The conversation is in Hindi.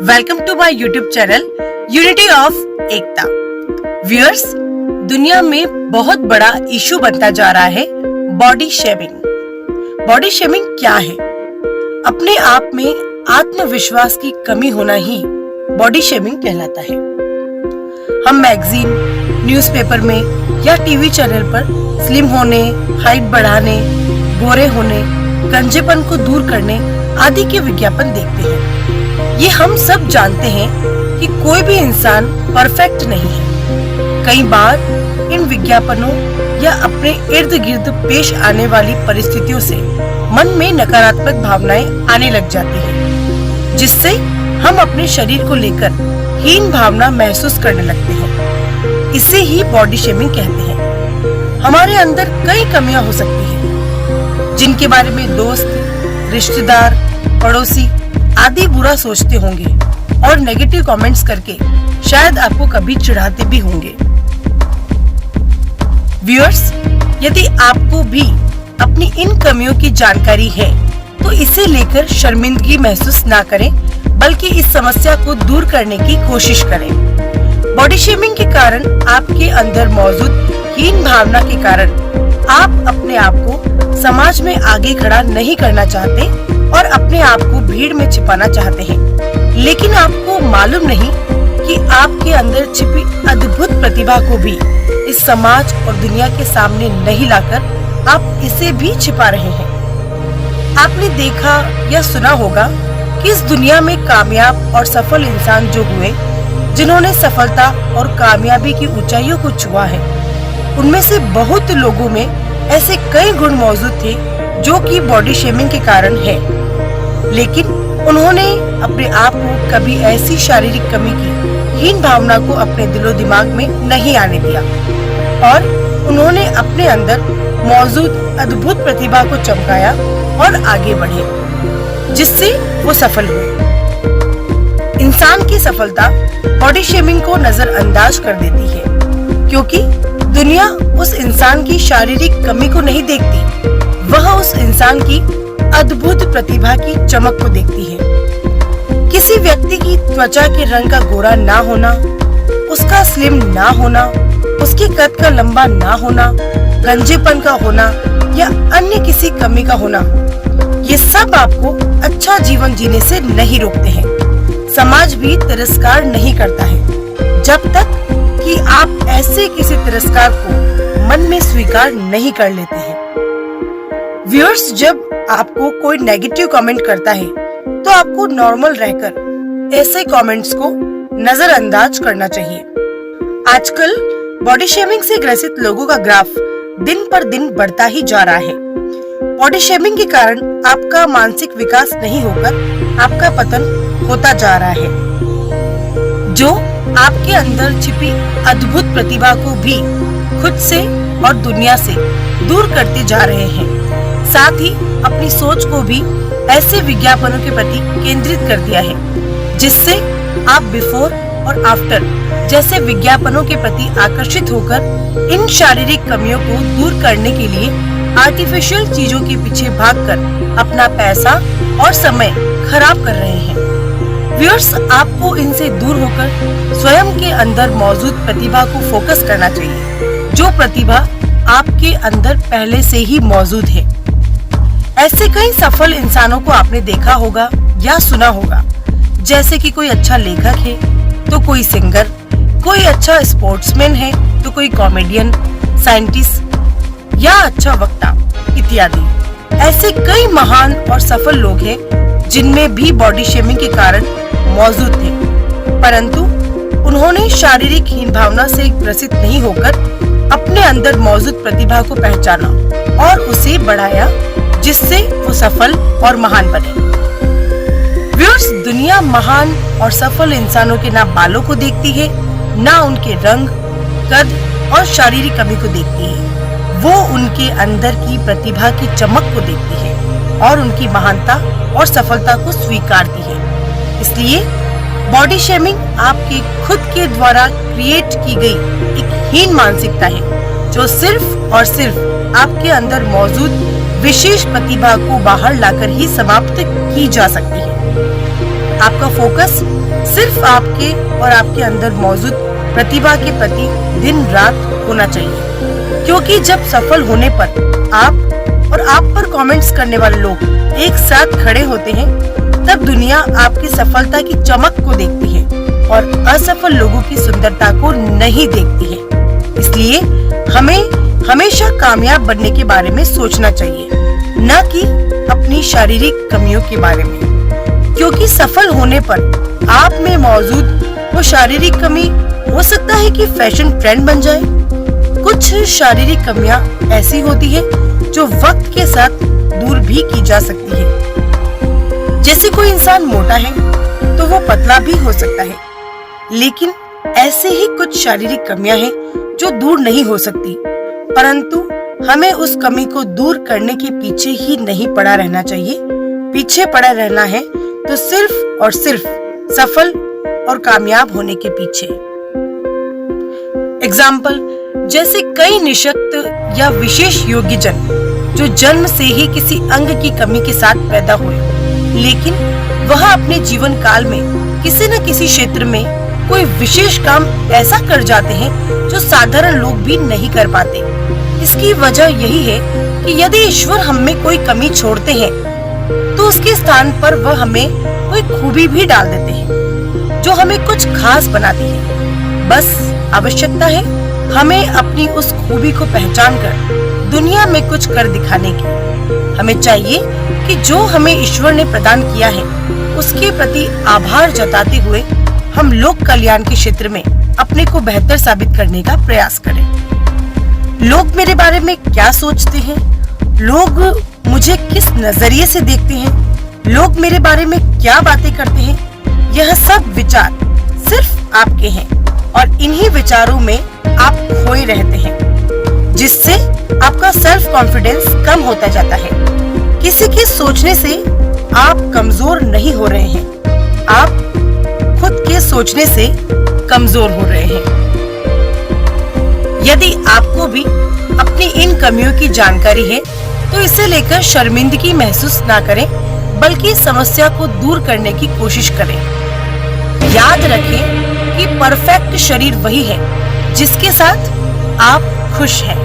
Welcome to my YouTube channel unity of Ekta. Viewers, दुनिया में बहुत बड़ा इशू बनता जा रहा है बॉडी शेमिंग। बॉडी शेमिंग क्या है? अपने आप में आत्मविश्वास की कमी होना ही बॉडी शेमिंग कहलाता है। हम मैगजीन, न्यूज़पेपर में या टीवी चैनल पर स्लिम होने, हाइट बढ़ाने, गोरे होने, गंजेपन को दूर करने आदि के विज्ञापन देखते हैं। ये हम सब जानते हैं कि कोई भी इंसान परफेक्ट नहीं है। कई बार इन विज्ञापनों या अपने इर्द गिर्द पेश आने वाली परिस्थितियों से मन में नकारात्मक भावनाएं आने लग जाती हैं, जिससे हम अपने शरीर को लेकर हीन भावना महसूस करने लगते हैं। इसे ही बॉडी शेमिंग कहते हैं। हमारे अंदर कई कमियां हो सकती हैं, जिनके बारे में दोस्त, रिश्तेदार, पड़ोसी आदि बुरा सोचते होंगे और नेगेटिव कमेंट्स करके शायद आपको कभी चिढ़ाते भी होंगे। व्यूअर्स, यदि आपको भी अपनी इन कमियों की जानकारी है तो इसे लेकर शर्मिंदगी महसूस ना करें, बल्कि इस समस्या को दूर करने की कोशिश करें। बॉडी शेमिंग के कारण आपके अंदर मौजूद हीन भावना के कारण आप अपने आप को समाज में आगे खड़ा नहीं करना चाहते और अपने आप को भीड़ में छिपाना चाहते हैं, लेकिन आपको मालूम नहीं कि आपके अंदर छिपी अद्भुत प्रतिभा को भी इस समाज और दुनिया के सामने नहीं लाकर आप इसे भी छिपा रहे हैं। आपने देखा या सुना होगा कि इस दुनिया में कामयाब और सफल इंसान जो हुए, जिन्होंने सफलता और कामयाबी की ऊंचाइयों को छुआ है, उनमें से बहुत लोगों में ऐसे कई गुण मौजूद थे जो कि बॉडी शेमिंग के कारण है, लेकिन उन्होंने अपने आप को कभी ऐसी शारीरिक कमी की हीन भावना को अपने दिलो दिमाग में नहीं आने दिया और उन्होंने अपने अंदर मौजूद अद्भुत प्रतिभा को चमकाया और आगे बढ़े, जिससे वो सफल हुए। इंसान की सफलता बॉडी शेमिंग को नजरअंदाज कर देती है, क्योंकि दुनिया उस इंसान की शारीरिक कमी को नहीं देखती, वह उस इंसान की अद्भुत प्रतिभा की चमक को देखती है। किसी व्यक्ति की त्वचा के रंग का गोरा ना होना, उसका स्लिम ना होना, उसके कद का लंबा ना होना, गंजेपन का होना या अन्य किसी कमी का होना, ये सब आपको अच्छा जीवन जीने से नहीं रोकते हैं। समाज भी तिरस्कार नहीं करता है जब तक कि आप ऐसे किसी तिरस्कार को मन में स्वीकार नहीं कर लेते हैं। व्यूअर्स, जब आपको कोई नेगेटिव कमेंट करता है तो आपको नॉर्मल रहकर ऐसे कमेंट्स को नजरअंदाज करना चाहिए। आजकल बॉडी शेमिंग से ग्रसित लोगों का ग्राफ दिन पर दिन बढ़ता ही जा रहा है। बॉडी शेमिंग के कारण आपका मानसिक विकास नहीं होकर आपका पतन होता जा रहा है, जो आपके अंदर छिपी अद्भुत प्रतिभा को भी खुद से और दुनिया से दूर करते जा रहे हैं। साथ ही अपनी सोच को भी ऐसे विज्ञापनों के प्रति केंद्रित कर दिया है, जिससे आप बिफोर और आफ्टर जैसे विज्ञापनों के प्रति आकर्षित होकर इन शारीरिक कमियों को दूर करने के लिए आर्टिफिशियल चीजों के पीछे भागकर अपना पैसा और समय खराब कर रहे हैं। व्यूअर्स, आपको इनसे दूर होकर स्वयं के अंदर मौजूद प्रतिभा को फोकस करना चाहिए, जो प्रतिभा आपके अंदर पहले से ही मौजूद है। ऐसे कई सफल इंसानों को आपने देखा होगा या सुना होगा, जैसे कि कोई अच्छा लेखक है तो कोई सिंगर, कोई अच्छा स्पोर्ट्समैन है तो कोई कॉमेडियन, साइंटिस्ट या अच्छा वक्ता इत्यादि। ऐसे कई महान और सफल लोग हैं जिनमें भी बॉडी शेमिंग के कारण मौजूद थे, परंतु उन्होंने शारीरिक हीन भावना से ग्रसित नहीं होकर अपने अंदर मौजूद प्रतिभा को पहचाना और उसे बढ़ाया, जिससे वो सफल और महान बने। व्यूअर्स, दुनिया महान और सफल इंसानों के ना बालों को देखती है, ना उनके रंग, कद और शारीरिक कमी को देखती है। वो उनके अंदर की प्रतिभा की चमक को देखती है और उनकी महानता और सफलता को स्वीकारती है। इसलिए बॉडी शेमिंग आपके खुद के द्वारा क्रिएट की गई एक हीन मानसिकता है, जो सिर्फ और सिर्फ आपके अंदर मौजूद विशेष प्रतिभा को बाहर लाकर ही समाप्त की जा सकती है। आपका फोकस सिर्फ आपके और आपके अंदर मौजूद प्रतिभा के प्रति दिन रात होना चाहिए, क्योंकि जब सफल होने पर आप और आप पर कमेंट्स करने वाले लोग एक साथ खड़े होते हैं, तब दुनिया आपकी सफलता की चमक को देखती है और असफल लोगों की सुंदरता को नहीं देखती है। इसलिए हमें हमेशा कामयाब बनने के बारे में सोचना चाहिए, न कि अपनी शारीरिक कमियों के बारे में, क्योंकि सफल होने पर आप में मौजूद वो शारीरिक कमी हो सकता है कि फैशन ट्रेंड बन जाए। कुछ शारीरिक कमियां ऐसी होती है जो वक्त के साथ दूर भी की जा सकती है। जैसे कोई इंसान मोटा है तो वो पतला भी हो सकता है, लेकिन ऐसे ही कुछ शारीरिक कमियां हैं जो दूर नहीं हो सकती, परंतु हमें उस कमी को दूर करने के पीछे ही नहीं पड़ा रहना चाहिए। पीछे पड़ा रहना है तो सिर्फ और सिर्फ सफल और कामयाब होने के पीछे। एग्जाम्पल, जैसे कई निशक्त या विशेष योग्य जन जो जन्म से ही किसी अंग की कमी के साथ पैदा हुए, लेकिन वह अपने जीवन काल में किसी न किसी क्षेत्र में कोई विशेष काम ऐसा कर जाते हैं जो साधारण लोग भी नहीं कर पाते। इसकी वजह यही है कि यदि ईश्वर हम में कोई कमी छोड़ते हैं तो उसके स्थान पर वह हमें कोई खूबी भी डाल देते हैं जो हमें कुछ खास बनाती है। बस आवश्यकता है हमें अपनी उस खूबी को पहचान कर दुनिया में कुछ कर दिखाने की। हमें चाहिए कि जो हमें ईश्वर ने प्रदान किया है उसके प्रति आभार जताते हुए हम लोक कल्याण के क्षेत्र में अपने को बेहतर साबित करने का प्रयास करें। लोग मेरे बारे में क्या सोचते हैं, लोग मुझे किस नजरिए से देखते हैं, लोग मेरे बारे में क्या बातें करते हैं, यह सब विचार सिर्फ आपके हैं और इन्हीं विचारों में आप खोए रहते हैं, जिससे आपका सेल्फ कॉन्फिडेंस कम होता जाता है। किसी के सोचने से आप कमजोर नहीं हो रहे हैं, आप खुद के सोचने से कमजोर हो रहे हैं। यदि आपको भी अपनी इन कमियों की जानकारी है तो इसे लेकर शर्मिंदगी महसूस ना करें, बल्कि समस्या को दूर करने की कोशिश करें। याद रखें कि परफेक्ट शरीर वही है जिसके साथ आप खुश हैं।